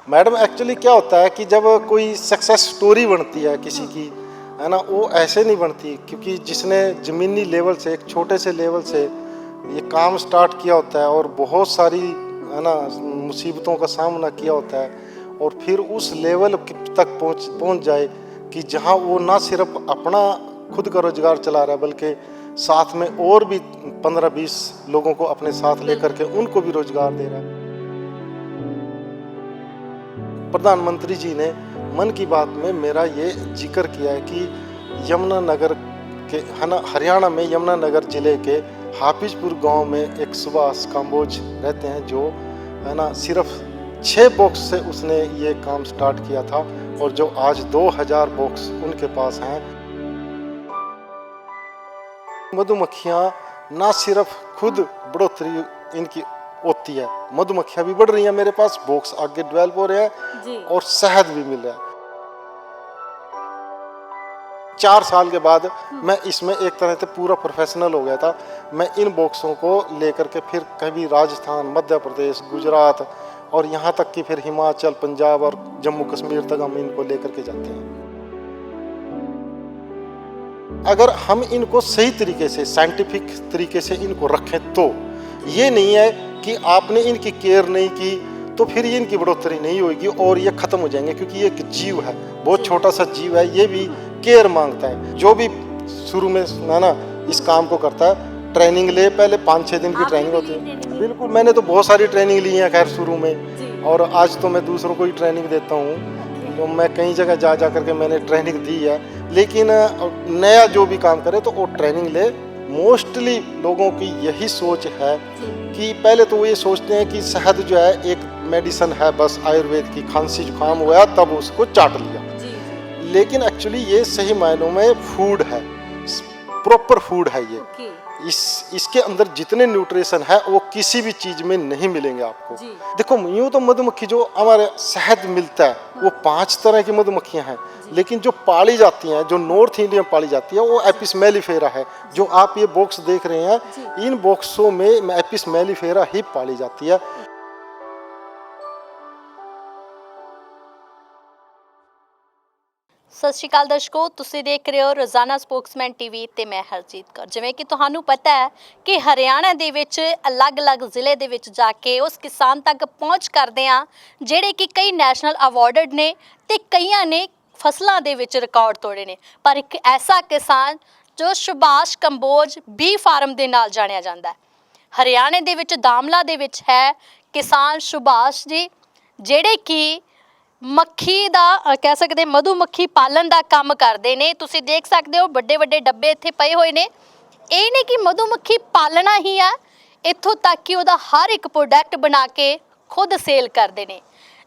Madam actually क्या होता है कि जब कोई सक्सेस स्टोरी बनती है किसी की, है ना, वो ऐसे नहीं बनती, क्योंकि जिसने ज़मीनी लेवल से, एक छोटे से लेवल से ये काम स्टार्ट किया होता है और बहुत सारी, है ना, मुसीबतों का सामना किया होता है और फिर उस लेवल तक पहुंच जाए कि जहां वो ना सिर्फ अपना खुद का रोजगार चला रहा है बल्कि साथ में और भी 15-20 लोगों को अपने साथ लेकर के उनको भी रोजगार दे रहा है। प्रधानमंत्री जी ने मन की बात में मेरा ये जिक्र किया है कि यमुनानगर के, है ना, हरियाणा में यमुनानगर जिले के हाफिजपुर गांव में एक सुभाष काम्बोज रहते हैं, जो, है ना, सिर्फ 6 बॉक्स से उसने ये काम स्टार्ट किया था और जो आज 2000 बॉक्स उनके पास हैं। मधुमक्खियाँ ना सिर्फ खुद बढ़ोतरी इनकी होती है, मधुमक्खियाँ भी बढ़ रही हैं, मेरे पास बॉक्स आगे डेवलप हो रहे हैं और शहद भी मिल रहा है। 4 साल के बाद मैं इसमें एक तरह से पूरा प्रोफेशनल हो गया था। मैं इन बॉक्सों को लेकर के फिर कभी राजस्थान, मध्य प्रदेश, गुजरात और यहाँ तक कि फिर हिमाचल, पंजाब और जम्मू कश्मीर तक हम इनको लेकर के जाते हैं। अगर हम इनको सही तरीके से, साइंटिफिक तरीके से इनको रखें तो ये नहीं है कि आपने इनकी केयर नहीं की तो फिर ये इनकी बढ़ोतरी नहीं होगी और ये खत्म हो जाएंगे, क्योंकि ये एक जीव है, बहुत छोटा सा जीव है, ये भी केयर मांगता है। जो भी शुरू में, है ना, इस काम को करता है, ट्रेनिंग ले, पहले 5-6 दिन की ट्रेनिंग होती है। बिल्कुल, मैंने तो बहुत सारी ट्रेनिंग ली है खैर शुरू में, और आज तो मैं दूसरों को ही ट्रेनिंग देता हूँ। तो मैं कई जगह जा करके मैंने ट्रेनिंग दी है, लेकिन नया जो भी काम करे तो वो ट्रेनिंग ले। मोस्टली लोगों की यही सोच है कि पहले तो वो ये सोचते हैं कि शहद जो है एक मेडिसिन है, बस आयुर्वेद की, खांसी जुकाम हुआ तब उसको चाट लिया, लेकिन एक्चुअली ये सही मायनों में फूड है, प्रॉपर फूड है ये। इसके अंदर जितने न्यूट्रिशन है वो किसी भी चीज में नहीं मिलेंगे आपको। देखो, यूं तो मधुमक्खी जो हमारे शहद मिलता है वो 5 तरह की मधुमक्खियां हैं, लेकिन जो पाली जाती हैं, जो नॉर्थ इंडिया में पाली जाती है, वो एपिस मेलिफेरा है। जो आप ये बॉक्स देख रहे हैं, इन बॉक्सों में एपिस मेलिफेरा ही पाली जाती है। ਸਤਿ ਸ਼੍ਰੀ ਅਕਾਲ ਦਰਸ਼ਕੋ, ਤੁਸੀਂ ਦੇਖ ਰਹੇ ਹੋ ਰੋਜ਼ਾਨਾ ਸਪੋਕਸਮੈਨ ਟੀਵੀ ਤੇ ਮੈਂ ਹਰਜੀਤ ਕੌਰ। ਜਿਵੇਂ ਕਿ ਤੁਹਾਨੂੰ ਪਤਾ ਹੈ ਕਿ ਹਰਿਆਣਾ ਦੇ ਵਿੱਚ ਅਲੱਗ-ਅਲੱਗ ਜ਼ਿਲ੍ਹੇ ਦੇ ਵਿੱਚ ਜਾ ਕੇ ਉਸ ਕਿਸਾਨ ਤੱਕ ਪਹੁੰਚ ਕਰਦੇ ਆ ਜਿਹੜੇ ਕਿ ਕਈ ਨੈਸ਼ਨਲ ਅਵਾਰਡਡ ਨੇ ਤੇ ਕਈਆਂ ਨੇ ਫਸਲਾਂ ਦੇ ਵਿੱਚ ਰਿਕਾਰਡ ਤੋੜੇ ਨੇ। ਪਰ ਇੱਕ ਐਸਾ ਕਿਸਾਨ ਜੋ ਸੁਭਾਸ਼ ਕੰਬੋਜ ਬੀ ਫਾਰਮ ਦੇ ਨਾਲ ਜਾਣਿਆ ਜਾਂਦਾ ਹੈ, ਹਰਿਆਣੇ ਦੇ ਵਿੱਚ ਦਾਮਲਾ ਦੇ ਵਿੱਚ ਹੈ ਕਿਸਾਨ ਸੁਭਾਸ਼ ਜੀ, ਜਿਹੜੇ ਕਿ ਮੱਖੀ ਦਾ ਕਹਿ ਸਕਦੇ, ਮਧੂਮੱਖੀ ਪਾਲਣ ਦਾ ਕੰਮ ਕਰਦੇ ਨੇ। ਤੁਸੀਂ ਦੇਖ ਸਕਦੇ ਹੋ ਵੱਡੇ ਵੱਡੇ ਡੱਬੇ ਇੱਥੇ ਪਏ ਹੋਏ ਨੇ। ਇਹ ਨਹੀਂ ਕਿ ਮਧੂਮੱਖੀ ਪਾਲਣਾ ਹੀ ਆ, ਇੱਥੋਂ ਤੱਕ ਕਿ ਉਹਦਾ ਹਰ ਇੱਕ ਪ੍ਰੋਡਕਟ ਬਣਾ ਕੇ ਖੁਦ ਸੇਲ ਕਰਦੇ ਨੇ।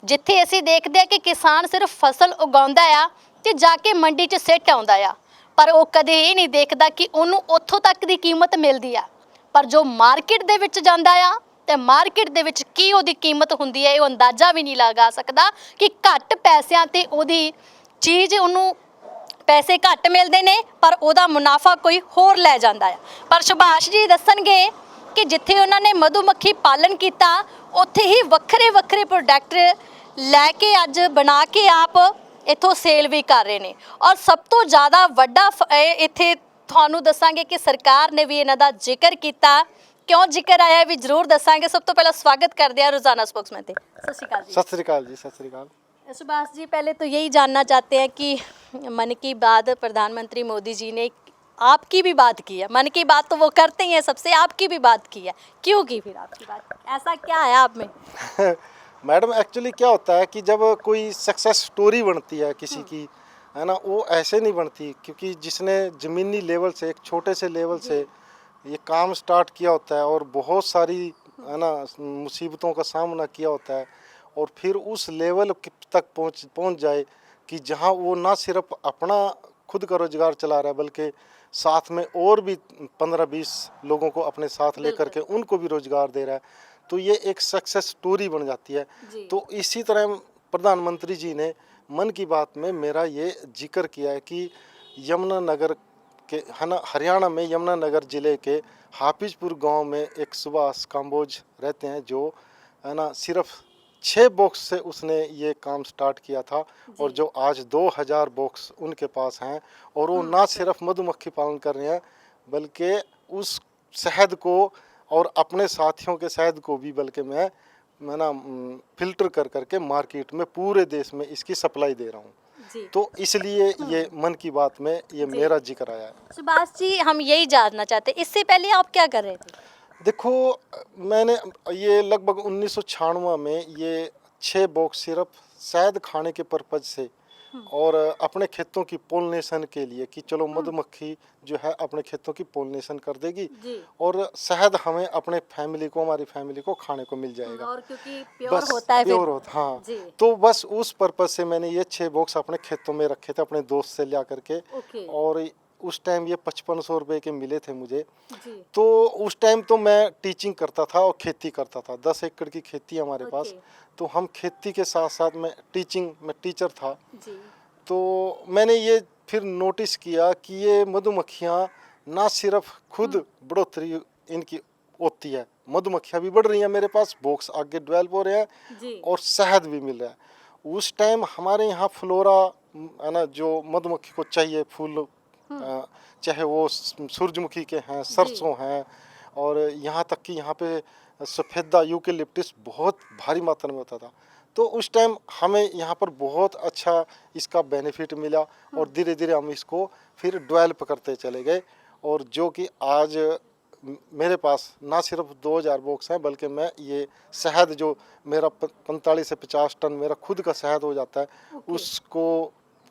ਜਿੱਥੇ ਅਸੀਂ ਦੇਖਦੇ ਹਾਂ ਕਿ ਕਿਸਾਨ ਸਿਰਫ ਫਸਲ ਉਗਾਉਂਦਾ ਆ ਤੇ ਜਾ ਕੇ ਮੰਡੀ 'ਚ ਸਿੱਟ ਆਉਂਦਾ ਆ, ਪਰ ਉਹ ਕਦੇ ਇਹ ਨਹੀਂ ਦੇਖਦਾ ਕਿ ਉਹਨੂੰ ਉੱਥੋਂ ਤੱਕ ਦੀ ਕੀਮਤ ਮਿਲਦੀ ਆ। ਪਰ ਜੋ ਮਾਰਕੀਟ ਦੇ ਵਿੱਚ ਜਾਂਦਾ ਆ ਤੇ ਮਾਰਕੀਟ ਦੇ ਵਿੱਚ ਕੀ ਉਹਦੀ ਕੀਮਤ ਹੁੰਦੀ ਹੈ, ਇਹ ਅੰਦਾਜ਼ਾ ਵੀ ਨਹੀਂ ਲਗਾ ਸਕਦਾ ਕਿ ਘੱਟ ਪੈਸਿਆਂ ਤੇ ਉਹਦੀ ਚੀਜ਼, ਉਹਨੂੰ ਪੈਸੇ ਘੱਟ ਮਿਲਦੇ ਨੇ ਪਰ ਉਹਦਾ ਮੁਨਾਫਾ ਕੋਈ ਹੋਰ ਲੈ ਜਾਂਦਾ ਹੈ। ਪਰ ਸੁਭਾਸ਼ ਜੀ ਦੱਸਣਗੇ ਕਿ ਜਿੱਥੇ ਉਹਨਾਂ ਨੇ ਮਧੂਮੱਖੀ ਪਾਲਣ ਕੀਤਾ, ਉੱਥੇ ਹੀ ਵੱਖਰੇ ਵੱਖਰੇ ਪ੍ਰੋਡਕਟ ਲੈ ਕੇ ਅੱਜ ਬਣਾ ਕੇ ਆਪ ਇੱਥੋਂ ਸੇਲ ਵੀ ਕਰ ਰਹੇ ਨੇ। ਔਰ ਸਭ ਤੋਂ ਜ਼ਿਆਦਾ ਵੱਡਾ ਇੱਥੇ ਤੁਹਾਨੂੰ ਦੱਸਾਂਗੇ ਕਿ ਸਰਕਾਰ ਨੇ ਵੀ ਇਹਨਾਂ ਦਾ ਜ਼ਿਕਰ ਕੀਤਾ। क्यों जिक्र आया भी जरूर दसांगे। सब तो पहला स्वागत करते हैं रोजाना स्पोक्समैन पे। सत श्री अकाल जी। सत श्री अकाल जी। सत श्री अकाल। सुभाष जी, पहले तो यही जानना चाहते हैं कि मन की बात प्रधानमंत्री मोदी जी ने आपकी भी बात की है, मन की बात तो वो करते ही हैं सबसे, आपकी भी बात की है, क्यों की फिर आपकी बात, ऐसा क्या है आप में? मैडम एक्चुअली क्या होता है कि जब कोई सक्सेस स्टोरी बनती है किसी की, है ना, वो ऐसे नहीं बनती, क्योंकि जिसने ज़मीनी लेवल से, एक छोटे से लेवल से ये काम स्टार्ट किया होता है और बहुत सारी, है ना, मुसीबतों का सामना किया होता है और फिर उस लेवल तक पहुंच जाए कि जहां वो ना सिर्फ अपना खुद का रोजगार चला रहा है बल्कि साथ में और भी 15-20 लोगों को अपने साथ लेकर के उनको भी रोजगार दे रहा है, तो ये एक सक्सेस स्टोरी बन जाती है। तो इसी तरह प्रधानमंत्री जी ने मन की बात में मेरा ये जिक्र किया है कि यमुनानगर के, है ना, हरियाणा में यमुनानगर ज़िले के हाफिजपुर गांव में एक सुभाष काम्बोज रहते हैं, जो, है ना, सिर्फ 6 बॉक्स से उसने ये काम स्टार्ट किया था और जो आज 2000 बॉक्स उनके पास हैं और वो ना सिर्फ मधुमक्खी पालन कर रहे हैं बल्कि उस शहद को और अपने साथियों के शहद को भी बल्कि मैं ना फिल्टर कर करके मार्केट में पूरे देश में इसकी सप्लाई दे रहा हूँ। तो इसलिए ये मन की बात में ये मेरा जिक्र आया है। सुभाष जी, हम यही जानना चाहते हैं, इससे पहले आप क्या कर रहे थे? देखो, मैंने ये लगभग 1996 में ये 6 बॉक्स सिर्फ शहद खाने के पर्पज से और अपने खेतों की पोलिनेशन के लिए कि चलो मधुमक्खी जो है अपने खेतों की पोलिनेशन कर देगी और शहद हमें अपने हमारी फैमिली को खाने को मिल जाएगा और क्योंकि प्योर होता है, प्योर होता, हाँ। तो बस उस पर्पज से मैंने ये 6 बॉक्स अपने खेतों में रखे थे अपने दोस्त से लिया करके और उस टाइम ये 5500 रुपए के मिले थे मुझे। तो उस टाइम तो मैं टीचिंग करता था और खेती करता था, 10 एकड़ की खेती है हमारे पास। तो हम खेती के साथ साथ मैं टीचर था। तो मैंने ये फिर नोटिस किया कि ये मधुमक्खियाँ ना सिर्फ खुद बढ़ोतरी इनकी होती है, मधुमक्खियाँ भी बढ़ रही हैं मेरे पास, बॉक्स आगे डेवलप हो रहे हैं और शहद भी मिल रहा है। उस टाइम हमारे यहाँ फ्लोरा है ना, जो मधुमक्खी को चाहिए फूल, चाहे वो सूरजमुखी के हैं, सरसों हैं और यहाँ तक कि यहाँ पे सफ़ेदा यूकेलिप्टस बहुत भारी मात्रा में होता था। तो उस टाइम हमें यहाँ पर बहुत अच्छा इसका बेनिफिट मिला और धीरे धीरे हम इसको फिर डेवलप करते चले गए और जो कि आज मेरे पास ना सिर्फ 2000 बॉक्स हैं बल्कि मैं ये शहद जो मेरा 45 से 50 टन मेरा खुद का शहद हो जाता है उसको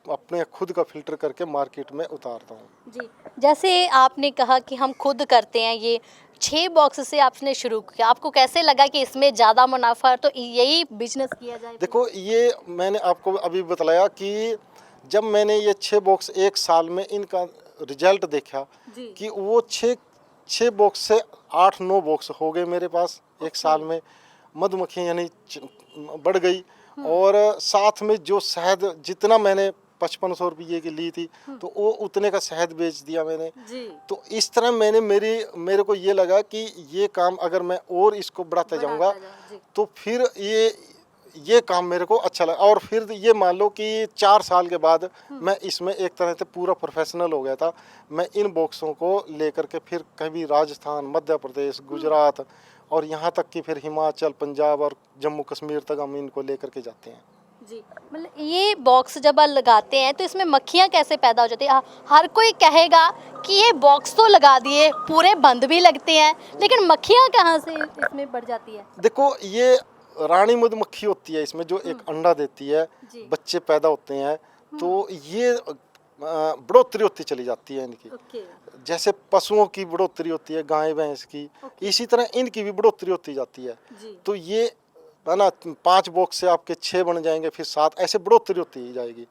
अपने खुद का फिल्टर करके मार्केट में उतारता हूँ। जी, जैसे आपने कहा कि हम खुद करते हैं, ये 6 बॉक्स से आपने शुरू किया, आपको कैसे लगा कि इसमें ज़्यादा मुनाफा तो यही बिजनेस किया जाए? देखो, ये मैंने आपको अभी बताया कि जब मैंने ये 6 बॉक्स एक साल में इनका रिजल्ट देखा कि वो 6 बॉक्स से 8-9 बॉक्स हो गए मेरे पास एक साल में, मधुमक्खियाँ यानी बढ़ गई और साथ में जो शहद जितना मैंने 5500 रुपये की ली थी तो वो उतने का शहद बेच दिया मैंने। तो इस तरह मेरे को ये लगा कि ये काम अगर मैं और इसको बढ़ाता जाऊंगा तो फिर ये काम मेरे को अच्छा लगा और फिर ये मान लो कि 4 साल के बाद मैं इसमें एक तरह से पूरा प्रोफेशनल हो गया था। मैं इन बॉक्सों को लेकर के फिर कभी राजस्थान, मध्य प्रदेश, गुजरात और यहाँ तक कि फिर हिमाचल, पंजाब और जम्मू कश्मीर तक हम इनको लेकर के जाते हैं। जी, मतलब ये बॉक्स जब आप लगाते हैं तो इसमें मक्खियाँ कैसे पैदा हो जाती है? हर कोई कहेगा कि ये बॉक्स तो लगा दिए, पूरे बंद भी लगते हैं, लेकिन मक्खियाँ कहाँ से इसमें बढ़ जाती है? देखो, ये रानी मधुमक्खी होती है इसमें जो एक अंडा देती है, बच्चे पैदा होते हैं तो ये बढ़ोतरी होती चली जाती है इनकी। जैसे पशुओं की बढ़ोतरी होती है, गाय भैंस की, इसी तरह इनकी भी बढ़ोतरी होती जाती है। तो ये है ना, 5 बॉक्स से आपके 6 बन जाएंगे, फिर 7, ऐसे बढ़ोतरी होती ही जाएगी।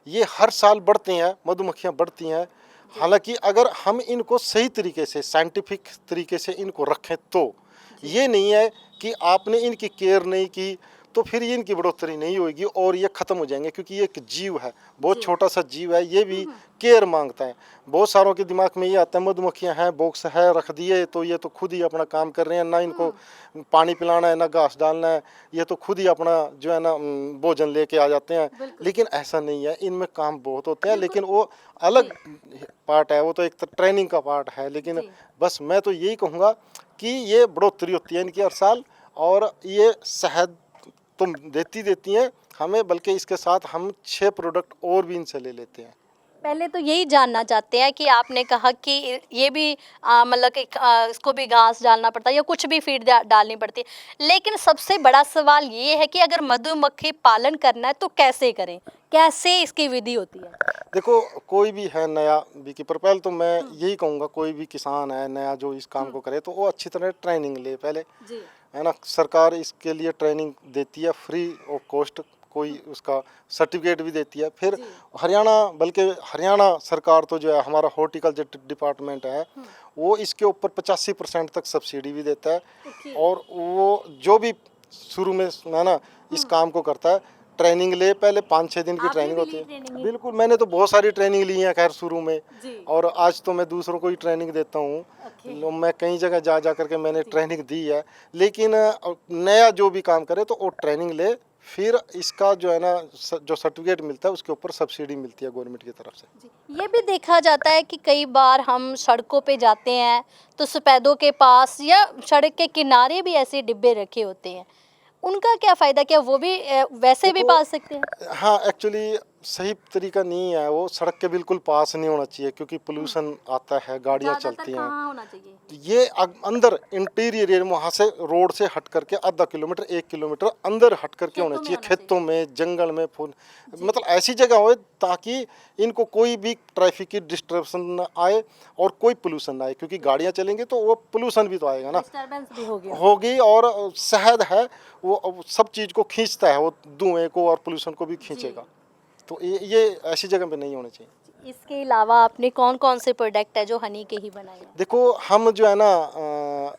ये हर साल बढ़ते हैं, मधुमक्खियाँ बढ़ती हैं। हालांकि अगर हम इनको सही तरीके से, साइंटिफिक तरीके से इनको रखें तो ये नहीं है कि आपने इनकी केयर नहीं की तो फिर ये इनकी बढ़ोतरी नहीं होगी और ये ख़त्म हो जाएंगे, क्योंकि ये एक जीव है, बहुत छोटा सा जीव है, ये भी केयर मांगता है। बहुत सारों के दिमाग में ये आता है मधुमक्खियाँ हैं, बॉक्स है, रख दिए तो ये तो खुद ही अपना काम कर रहे हैं, ना इनको पानी पिलाना है ना घास डालना है, ये तो खुद ही अपना जो है ना भोजन लेके आ जाते हैं। लेकिन ऐसा नहीं है, इनमें काम बहुत होते हैं, लेकिन वो अलग पार्ट है, वो तो एक ट्रेनिंग का पार्ट है। लेकिन बस मैं तो यही कहूँगा कि ये बढ़ोतरी होती है इनकी हर साल और ये शहद तो देती हैं हमें, बल्कि इसके साथ हम 6 प्रोडक्ट और भी इनसे ले लेते हैं। पहले तो यही जानना चाहते हैं कि आपने कहा कि ये भी मतलब कि इसको भी घास डालना पड़ता है या कुछ भी फीड डालनी पड़ती है, लेकिन सबसे बड़ा सवाल ये है कि अगर मधुमक्खी पालन करना है तो कैसे करें, कैसे इसकी विधि होती है? देखो, कोई भी है नया बीकीपर, पहले तो मैं यही कहूँगा कोई भी किसान है नया जो इस काम को करे तो वो अच्छी तरह ट्रेनिंग ले पहले, है ना। सरकार इसके लिए ट्रेनिंग देती है फ्री ऑफ कॉस्ट, कोई उसका सर्टिफिकेट भी देती है। फिर हरियाणा, बल्कि हरियाणा सरकार तो जो है हमारा हॉर्टिकल्चर डिपार्टमेंट है वो इसके ऊपर 85% तक सब्सिडी भी देता है। और वो जो भी शुरू में है ना इस काम को करता है, ट्रेनिंग ले, पहले 5-6 दिन की ट्रेनिंग होती है। बिल्कुल, मैंने तो बहुत सारी ट्रेनिंग ली है खैर शुरू में, और आज तो मैं दूसरों को ही ट्रेनिंग देता हूँ। मैं कई जगह जा जा करके मैंने ट्रेनिंग दी है, लेकिन नया जो भी काम करे तो वो ट्रेनिंग ले, फिर इसका जो है ना जो सर्टिफिकेट मिलता है उसके ऊपर सब्सिडी मिलती है गवर्नमेंट की तरफ से। ये भी देखा जाता है कि कई बार हम सड़कों पे जाते हैं तो सफेदों के पास या सड़क के किनारे भी ऐसे डिब्बे रखे होते हैं, उनका क्या फ़ायदा? क्या वो भी वैसे भी पाल सकते हैं? हाँ, एक्चुअली सही तरीका नहीं है, वो सड़क के बिल्कुल पास नहीं होना चाहिए क्योंकि पोल्यूशन आता है, गाड़ियाँ चलती हैं। कहाँ होना चाहिए? ये अंदर इंटीरियर एरिया में, वहाँ से रोड से हट करके आधा किलोमीटर 1 किलोमीटर अंदर हट करके होना चाहिए, खेतों में, जंगल में, फूल, मतलब ऐसी जगह हो ताकि इनको कोई भी ट्रैफिक की डिस्टर्बेंस ना आए और कोई पोल्यूशन ना आए, क्योंकि गाड़ियाँ चलेंगी तो वो पोल्यूशन भी तो आएगा ना, डिस्टर्बेंस भी होगी। और शहद है वो सब चीज़ को खींचता है, वो धुएं को और पोल्यूशन को भी खींचेगा, तो ये ऐसी जगह पे नहीं होना चाहिए। इसके अलावा आपने कौन कौन से प्रोडक्ट है जो हनी के ही बनाए हैं? देखो, हम जो है ना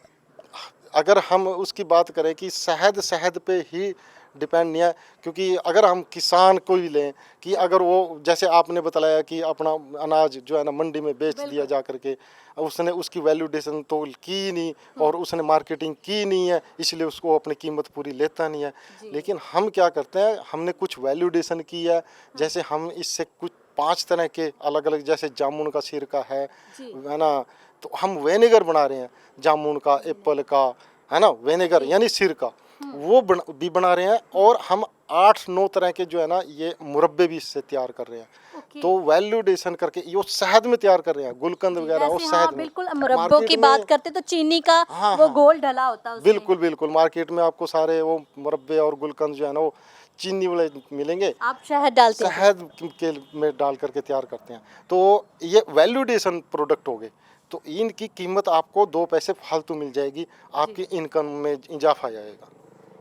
अगर हम उसकी बात करें कि शहद पे ही डिपेंड नहीं है, क्योंकि अगर हम किसान को भी लें कि अगर वो जैसे आपने बताया कि अपना अनाज जो है ना मंडी में बेच दिया जा करके, उसने उसकी वैल्यूडेशन तो की नहीं और उसने मार्केटिंग की नहीं है, इसलिए उसको अपनी कीमत पूरी लेता नहीं है। लेकिन हम क्या करते हैं, हमने कुछ वैल्यूडेशन की है, जैसे हम इससे कुछ 5 तरह के अलग अलग, जैसे जामुन का सिरका है ना, तो हम विनेगर बना रहे हैं जामुन का, एप्पल का, है ना, विनेगर यानी सिरका, वो भी बना रहे हैं, और हम 8-9 तरह के जो है ना ये मुरब्बे भी इससे तैयार कर रहे हैं। तो वैल्यूडेशन करके ये शहद में तैयार कर रहे हैं, गुलकंद वगैरह वो शहद में। बिल्कुल, मुरब्बों की बात करते तो चीनी का वो गोल ढला होता है उसमें। बिल्कुल बिल्कुल, मार्केट में आपको सारे वो मुरब्बे और गुलकंद जो है ना वो चीनी वाले मिलेंगे, आप शहद डालते हैं? शहद के में डाल करके तैयार करते हैं, तो ये वैल्यूडेशन प्रोडक्ट हो गए, तो इनकी कीमत आपको 2 पैसे फालतू मिल जाएगी, आपकी इनकम में इजाफा जाएगा।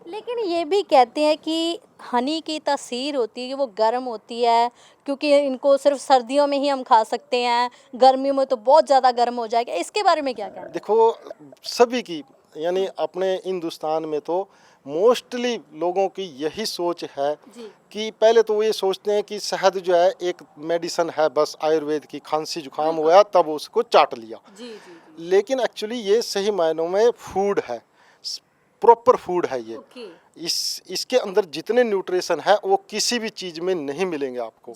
लेकिन ये भी कहते हैं कि हनी की तासीर होती है कि वो गर्म होती है, क्योंकि इनको सिर्फ सर्दियों में ही हम खा सकते हैं, गर्मियों में तो बहुत ज़्यादा गर्म हो जाएगा, इसके बारे में क्या कहना है? देखो, सभी की यानी अपने हिंदुस्तान में तो मोस्टली लोगों की यही सोच है कि पहले तो वो ये सोचते हैं कि शहद जो है एक मेडिसिन है, बस आयुर्वेद की, खांसी जुकाम हुआ तब उसको चाट लिया। लेकिन एक्चुअली ये सही मायनों में फूड है, प्रॉपर फूड है ये। इसके अंदर जितने न्यूट्रिशन है वो किसी भी चीज में नहीं मिलेंगे आपको,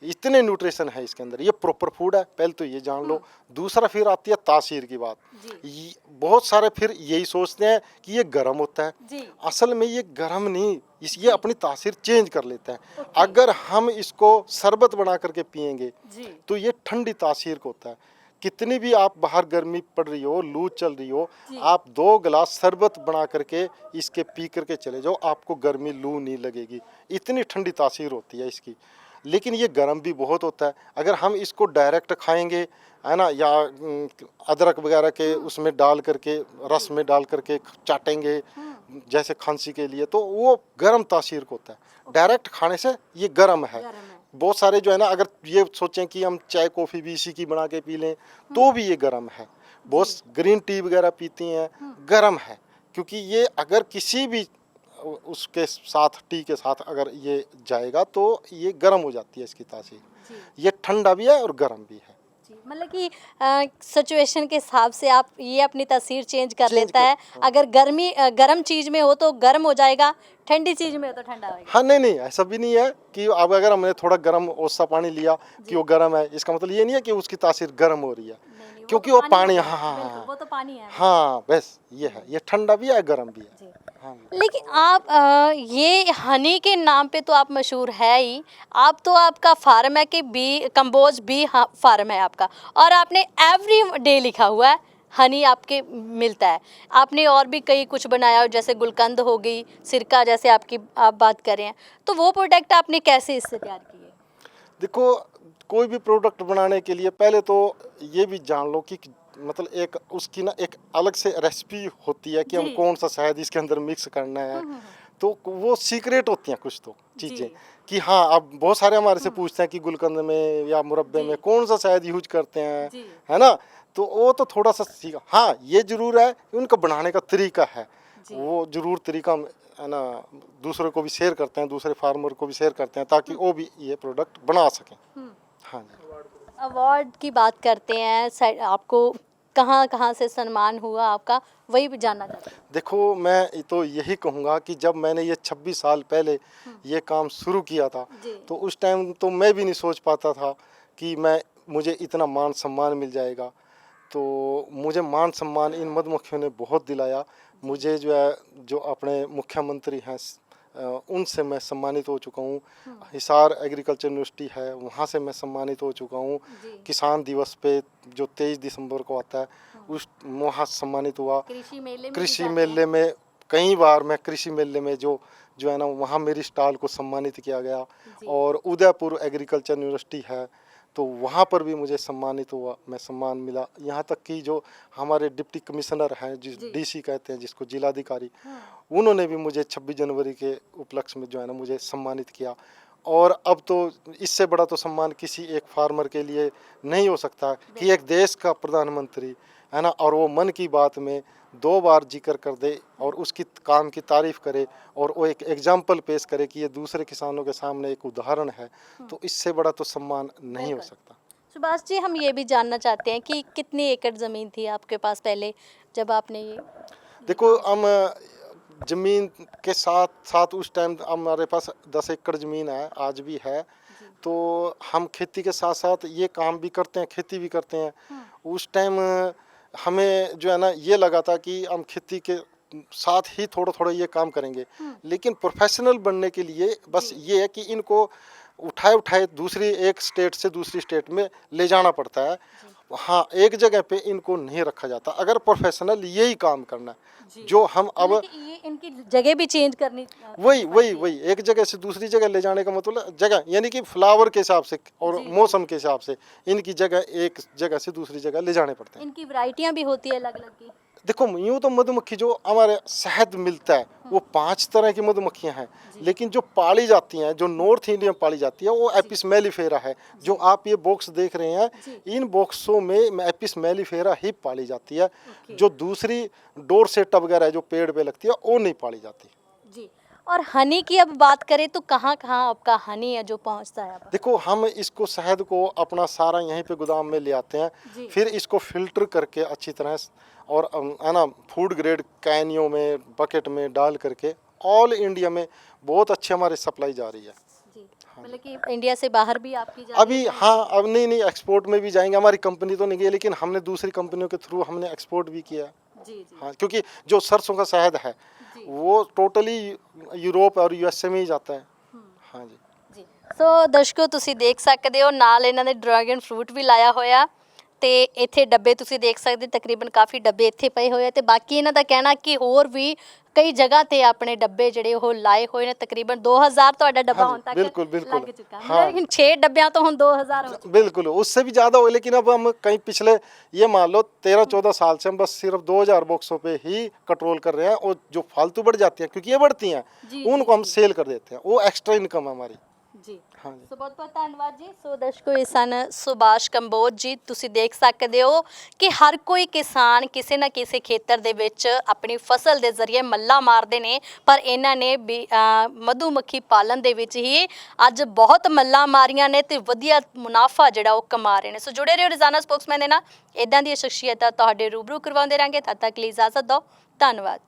इतने न्यूट्रिशन है इसके अंदर, ये प्रॉपर फूड है, पहले तो ये जान लो। दूसरा फिर आती है तासीर की बात। बहुत सारे फिर यही सोचते हैं कि ये गर्म होता है, असल में ये गर्म नहीं, ये अपनी तासीर चेंज कर लेता है। अगर हम इसको शरबत बना करके पियेंगे तो ये ठंडी तासीर को होता है। कितनी भी आप बाहर गर्मी पड़ रही हो, लू चल रही हो, आप 2 गिलास शरबत बना करके इसके पी करके चले जाओ, आपको गर्मी लू नहीं लगेगी, इतनी ठंडी तासीर होती है इसकी। लेकिन ये गर्म भी बहुत होता है। अगर हम इसको डायरेक्ट खाएंगे, है ना, या अदरक वगैरह के उसमें डाल करके, रस में डाल करके चाटेंगे जैसे खांसी के लिए, तो वो गर्म तासीर को होता है। डायरेक्ट खाने से ये गर्म है। बहुत सारे जो है ना, अगर ये सोचें कि हम चाय कॉफ़ी भी इसी की बना के पी लें तो भी ये गर्म है। बहुत ग्रीन टी वगैरह पीती हैं, गर्म है, क्योंकि ये अगर किसी भी उसके साथ, टी के साथ अगर ये जाएगा तो ये गर्म हो जाती है इसकी तासीर। ये ठंडा भी है और गर्म भी है। मतलब कि सिचुएशन के हिसाब से आप ये अपनी तासीर चेंज कर लेता है। अगर गर्म चीज़ में हो तो गर्म हो जाएगा, ठंडी चीज़ में हो तो ठंडा होगा। हाँ, नहीं ऐसा भी नहीं है कि अब अगर हमने थोड़ा गर्म ओसा पानी लिया कि वो गर्म है, इसका मतलब ये नहीं है कि उसकी तासीर गर्म हो रही है, क्योंकि वो पानी, हाँ वो तो पानी है। हाँ, बस ये है, ये ठंडा भी है, गर्म भी है। हाँ। लेकिन आप ये हनी के नाम पे तो आप मशहूर है ही, आप तो आपका फार्म है कि कंबोज बी फार्म है आपका, और आपने एवरी डे लिखा हुआ है हनी आपके मिलता है। आपने और भी कई कुछ बनाया, जैसे गुलकंद हो गई, सिरका जैसे आप बात कर रहे हैं, तो वो प्रोडक्ट आपने कैसे इससे तैयार किए? देखो, कोई भी प्रोडक्ट बनाने के लिए पहले तो ये भी जान लो कि मतलब एक उसकी ना एक अलग से रेसिपी होती है कि हम कौन सा शहद इसके अंदर मिक्स करना है, तो वो सीक्रेट होती हैं कुछ तो चीज़ें कि हाँ, अब बहुत सारे हमारे से पूछते हैं कि गुलकंद में या मुरब्बे में कौन सा शहद यूज करते हैं, है ना, तो वो तो थोड़ा सा सीखा। हाँ, ये जरूर है कि उनका बनाने का तरीका है, वो जरूर तरीका है ना, दूसरे को भी शेयर करते हैं, दूसरे फार्मर को भी शेयर करते हैं ताकि वो भी ये प्रोडक्ट बना सकें। हाँ जी। अवार्ड की बात करते हैं, आपको कहाँ कहाँ से सम्मान हुआ आपका, वही भी जानना चाहते हैं। देखो मैं तो यही कहूँगा कि जब मैंने ये 26 साल पहले ये काम शुरू किया था जी। तो उस टाइम तो मैं भी नहीं सोच पाता था कि मुझे इतना मान सम्मान मिल जाएगा। तो मुझे मान सम्मान इन मधुमक्खियों ने बहुत दिलाया। मुझे जो है जो अपने मुख्यमंत्री हैं उनसे मैं सम्मानित हो चुका हूँ। हिसार एग्रीकल्चर यूनिवर्सिटी है वहाँ से मैं सम्मानित हो चुका हूँ। किसान दिवस पे जो 23 दिसंबर को आता है उस वहाँ सम्मानित हुआ। कृषि मेले में कई बार मैं कृषि मेले में जो जो है ना वहाँ मेरी स्टॉल को सम्मानित किया गया। और उदयपुर एग्रीकल्चर यूनिवर्सिटी है तो वहाँ पर भी मुझे सम्मानित हुआ, मैं सम्मान मिला। यहाँ तक कि जो हमारे डिप्टी कमिश्नर हैं जिस डीसी कहते हैं जिसको जिलाधिकारी, उन्होंने भी मुझे 26 जनवरी के उपलक्ष्य में जो है ना मुझे सम्मानित किया। और अब तो इससे बड़ा तो सम्मान किसी एक फार्मर के लिए नहीं हो सकता कि एक देश का प्रधानमंत्री है ना और वो मन की बात में 2 बार जिक्र कर दे और उसकी काम की तारीफ करे और वो एक एग्जाम्पल पेश करे कि ये दूसरे किसानों के सामने एक उदाहरण है, तो इससे बड़ा तो सम्मान नहीं हो सकता। सुभाष जी, हम ये भी जानना चाहते हैं कि कितनी एकड़ ज़मीन थी आपके पास पहले जब आपने ये? देखो हम ज़मीन के साथ साथ उस टाइम हमारे पास 10 एकड़ ज़मीन है, आज भी है। तो हम खेती के साथ साथ ये काम भी करते हैं, खेती भी करते हैं। उस टाइम हमें जो है ना ये लगा था कि हम खेती के साथ ही थोड़ा थोड़ा ये काम करेंगे, लेकिन प्रोफेशनल बनने के लिए बस ये है कि इनको उठाए उठाए दूसरी एक स्टेट से दूसरी स्टेट में ले जाना पड़ता है। हाँ, एक जगह पे इनको नहीं रखा जाता। अगर प्रोफेशनल यही काम करना है जो हम अब ये इनकी जगह भी चेंज करनी वही एक जगह से दूसरी जगह ले जाने का मतलब जगह यानी कि फ्लावर के हिसाब से और मौसम के हिसाब से इनकी जगह एक जगह से दूसरी जगह ले जाने पड़ते हैं। इनकी वैरायटियां भी होती है अलग अलग की। देखो यूँ तो मधुमक्खी जो हमारे शहद मिलता है वो 5 तरह की मधुमक्खियां हैं, लेकिन जो पाली जाती हैं जो नॉर्थ इंडिया में पाली जाती है वो एपिस मेलिफेरा है। जो आप ये बॉक्स देख रहे हैं इन बॉक्सों में एपिस मेलिफेरा ही पाली जाती है। जो दूसरी डोरसेट वगैरह है जो पेड़ पे लगती है वो नहीं पाली जाती जी। और हनी की अब बात करें तो कहाँ कहाँ आपका हनी है जो पहुँचता है? देखो हम इसको शहद को अपना सारा यहीं पे गोदाम में ले आते हैं, फिर इसको फिल्टर करके अच्छी तरह और है ना फूड ग्रेड कैनियों में बकेट में डाल करके ऑल इंडिया में बहुत अच्छी हमारी सप्लाई जा रही है। जी, मतलब कि इंडिया से बाहर भी आपकी जा अभी हाँ अब नहीं एक्सपोर्ट में भी जाएंगे। हमारी कंपनी तो नहीं गई लेकिन हमने दूसरी कंपनियों के थ्रू हमने एक्सपोर्ट भी किया। जी। हाँ, क्योंकि जो सरसों का शहद है वो टोटली यूरोप और यूएसए में ही जाता है। हाँ जी। ਸੋ ਦਰਸ਼ਕੋ ਤੁਸੀਂ ਦੇਖ ਸਕਦੇ ਹੋ ਨਾਲ ਇਹਨਾਂ ਨੇ ਡਰੈਗਨ ਫਰੂਟ ਵੀ ਲਾਇਆ ਹੋਇਆ ਤੇ ਇੱਥੇ ਡੱਬੇ ਤੁਸੀਂ ਦੇਖ ਸਕਦੇ ਤਕਰੀਬਨ ਕਾਫੀ ਡੱਬੇ ਇੱਥੇ ਪਏ ਹੋਏ ਆ ਤੇ ਬਾਕੀ ਇਹਨਾਂ ਦਾ ਕਹਿਣਾ ਕਿ ਹੋਰ ਵੀ ਕਈ ਜਗ੍ਹਾ ਤੇ ਆਪਣੇ ਡੱਬੇ ਜਿਹੜੇ ਉਹ ਲਾਏ ਹੋਏ ਨੇ। ਤਕਰੀਬਨ 2000 ਤੁਹਾਡਾ ਡੱਬਾ ਹੁਣ ਤੱਕ बिल्कुल ਲੱਗ चुका है। लेकिन 6 डब्बियां तो हम 2000 हो चुके। बिल्कुल उससे भी ज़्यादा हो, लेकिन अब हम कहीं पिछले ये मान लो 13-14 साल से हम बस सिर्फ 2000 बॉक्सों पे ही कंट्रोल कर रहे हैं। और जो फालतू बढ़ जाती हैं क्योंकि ये बढ़ती हैं उनको हम सेल कर देते हैं, वो एक्स्ट्रा इनकम है हमारी। ਜੀ हाँ जी। ਸੋ ਬਹੁਤ ਬਹੁਤ ਧੰਨਵਾਦ ਜੀ। ਸੋ ਦਰਸ਼ਕੋ ਇਹ ਸਨ ਸੁਭਾਸ਼ ਕੰਬੋਜ ਜੀ। ਤੁਸੀਂ ਦੇਖ ਸਕਦੇ ਹੋ ਕਿ ਹਰ ਕੋਈ ਕਿਸਾਨ ਕਿਸੇ ਨਾ ਕਿਸੇ ਖੇਤਰ ਦੇ ਵਿੱਚ ਆਪਣੀ ਫਸਲ ਦੇ ਜ਼ਰੀਏ ਮੱਲਾ ਮਾਰਦੇ ਨੇ, ਪਰ ਇਹਨਾਂ ਨੇ ਮਧੂਮੱਖੀ ਪਾਲਣ ਦੇ ਵਿੱਚ ਹੀ ਅੱਜ ਬਹੁਤ ਮੱਲਾ ਮਾਰੀਆਂ ਨੇ ਤੇ ਵਧੀਆ ਮੁਨਾਫਾ ਜਿਹੜਾ ਉਹ ਕਮਾ ਰਹੇ ਨੇ। ਸੋ ਜੁੜੇ ਰਹੋ ਰੋਜ਼ਾਨਾ ਸਪੋਕਸਮੈਨ ਦੇ ਨਾਲ, ਇਦਾਂ ਦੀਆਂ ਸ਼ਖਸੀਅਤਾਂ ਤੁਹਾਡੇ ਰੂਬਰੂ ਕਰਵਾਉਂਦੇ ਰਾਂਗੇ। ਤਦ ਤੱਕ ਲਈ ਇਜਾਜ਼ਤ ਦਿਓ, ਧੰਨਵਾਦ।